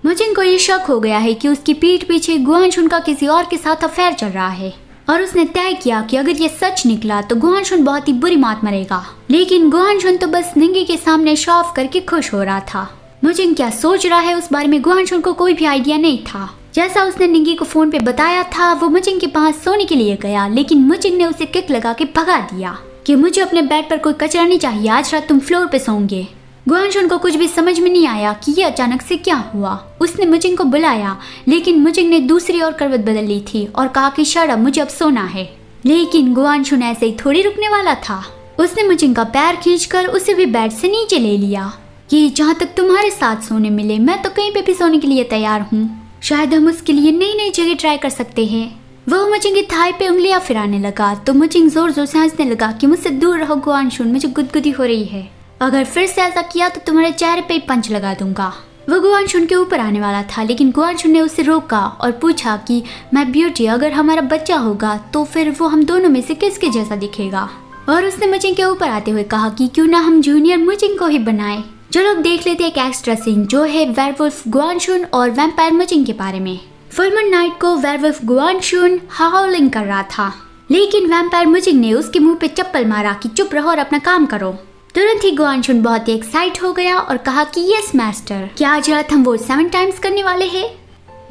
मुजिन को ये शक हो गया है कि उसकी पीठ पीछे गुआनशुन का किसी और के साथ अफेयर चल रहा है और उसने तय किया कि अगर ये सच निकला तो गुआनशुन बहुत ही बुरी मौत मरेगा। लेकिन गुआनशुन तो बस निंगी के सामने शो ऑफ करके खुश हो रहा था। मुजिन क्या सोच रहा है उस बारे में गुआनशुन को कोई भी आइडिया नहीं था। जैसा उसने निंगी को फोन पे बताया था, वो मुजिन के पास सोने के लिए गया, लेकिन मुजिन ने उसे किक लगा के भगा दिया कि मुझे अपने बेड पर कोई कचरा नहीं चाहिए, आज रात तुम फ्लोर पे सोओगे। गुआनशुन को कुछ भी समझ में नहीं आया कि ये अचानक से क्या हुआ। उसने मुजिन को बुलाया, लेकिन मुजिन ने दूसरी ओर करवट बदल ली थी और कहा कि शट अप, मुझे अब सोना है। लेकिन गुआनशुन ऐसे ही थोड़ी रुकने वाला था। उसने मुजिन का पैर खींचकर उसे भी बेड से नीचे ले लिया कि जहाँ तक तुम्हारे साथ सोने मिले, मैं तो कहीं पे भी सोने के लिए तैयार हूँ। शायद हम उसके लिए नई नई जगह ट्राई कर सकते हैं। वो मुजिन की थाई पे उंगलियां फिराने लगा तो मुजिन जोर जोर से हंसने लगा कि मुझसे दूर रहो गुआनशुन, मुझे गुदगुदी हो रही है। अगर फिर से ऐसा किया तो तुम्हारे चेहरे पे पंच लगा दूंगा। वो गुआनशुन के ऊपर आने वाला था, लेकिन गुआनशुन ने उसे रोका और पूछा कि मैं ब्यूटी, अगर हमारा बच्चा होगा तो फिर वो हम दोनों में से किसके जैसा दिखेगा। और उसने मुजिन के ऊपर आते हुए कहा कि क्यों ना हम जूनियर मुजिन को ही बनाए। चलो अब देख लेते एक एक्स्ट्रा सीन जो है वेयरवुल्फ गुआनशुन और वैम्पायर मुजिन के बारे में। फुल मून नाइट को वेयरवुल्फ गुआनशुन हाउलिंग कर रहा था, लेकिन वैम्पायर मुजिन ने उसके मुंह पे चप्पल मारा कि चुप रहो और अपना काम करो। तुरंत ही गुआनशुन बहुत ही एक्साइट हो गया और कहा कि यस मास्टर, क्या आज रात हम वो 7 टाइम्स करने वाले हैं।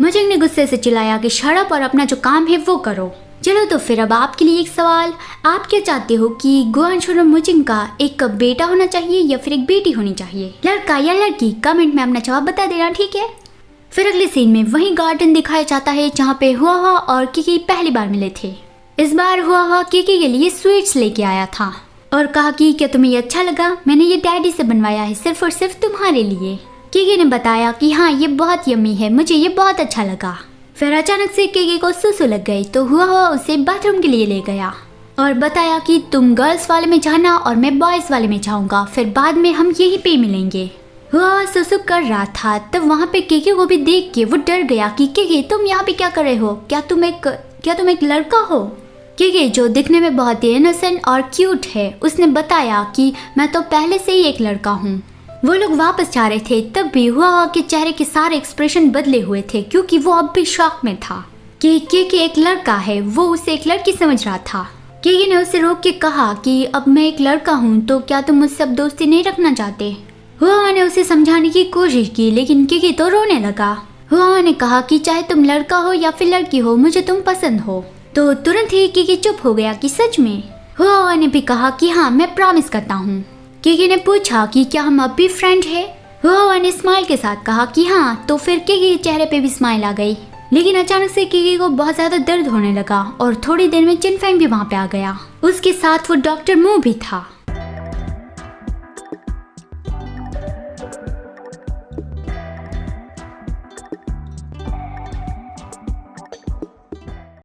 मुजिन ने गुस्से से चिल्लाया कि शट अप और अपना जो काम है वो करो। चलो तो फिर अब आपके लिए एक सवाल, आप क्या चाहते हो कि गुआनशुन और मुजिन का एक बेटा होना चाहिए या फिर एक बेटी होनी चाहिए, लड़का या लड़की? कमेंट में अपना जवाब बता देना, ठीक है। फिर अगले सीन में वही गार्डन दिखाया जाता है जहाँ पे हुआ और किकी पहली बार मिले थे। इस बार हुआ किकी के लिए स्वीट्स लेके आया था और कहा कि क्या तुम्हें ये अच्छा लगा, मैंने ये डैडी से बनवाया है सिर्फ और सिर्फ तुम्हारे लिए। किकी ने बताया कि हाँ ये बहुत यम्मी है, मुझे ये बहुत अच्छा लगा। फिर अचानक से किकी को सुसु लग गई तो हुआ उसे बाथरूम के लिए ले गया और बताया कि तुम गर्ल्स वाले में जाना और मैं बॉयज वाले में जाऊंगा, फिर बाद में हम यहीं पे मिलेंगे। हुआ सुसु कर रहा था तब वहाँ पे किकी को भी देख के वो डर गया कि किकी तुम यहाँ पे क्या कर रहे हो, क्या तुम एक लड़का हो। किकी जो दिखने में बहुत ही इनोसेंट और क्यूट है, उसने बताया कि मैं तो पहले से ही एक लड़का हूँ। वो लोग वापस जा रहे थे तब भी हुआ के चेहरे के सारे एक्सप्रेशन बदले हुए थे क्योंकि वो अब भी शॉक में था कि किकी एक लड़का है, वो उसे एक लड़की समझ रहा था। किकी ने उसे रोक के कहा कि अब मैं एक लड़का हूँ तो क्या तुम मुझसे अब दोस्ती नहीं रखना चाहते। हुआ ने उसे समझाने की कोशिश की लेकिन किकी तो रोने लगा। हुआ ने कहा कि चाहे तुम लड़का हो या फिर लड़की हो, मुझे तुम पसंद हो। तो तुरंत ही किकी चुप हो गया कि सच में। हुआ ने भी कहा कि हाँ मैं प्रॉमिस करता हूँ। किकी ने पूछा कि क्या हम अब भी फ्रेंड है। हुआ ने स्माइल के साथ कहा कि हाँ। तो फिर किकी के चेहरे पे भी स्माइल आ गई, लेकिन अचानक से किकी को बहुत ज्यादा दर्द होने लगा और थोड़ी देर में चिनफेंग भी वहाँ पे आ गया। उसके साथ वो डॉक्टर मू भी था।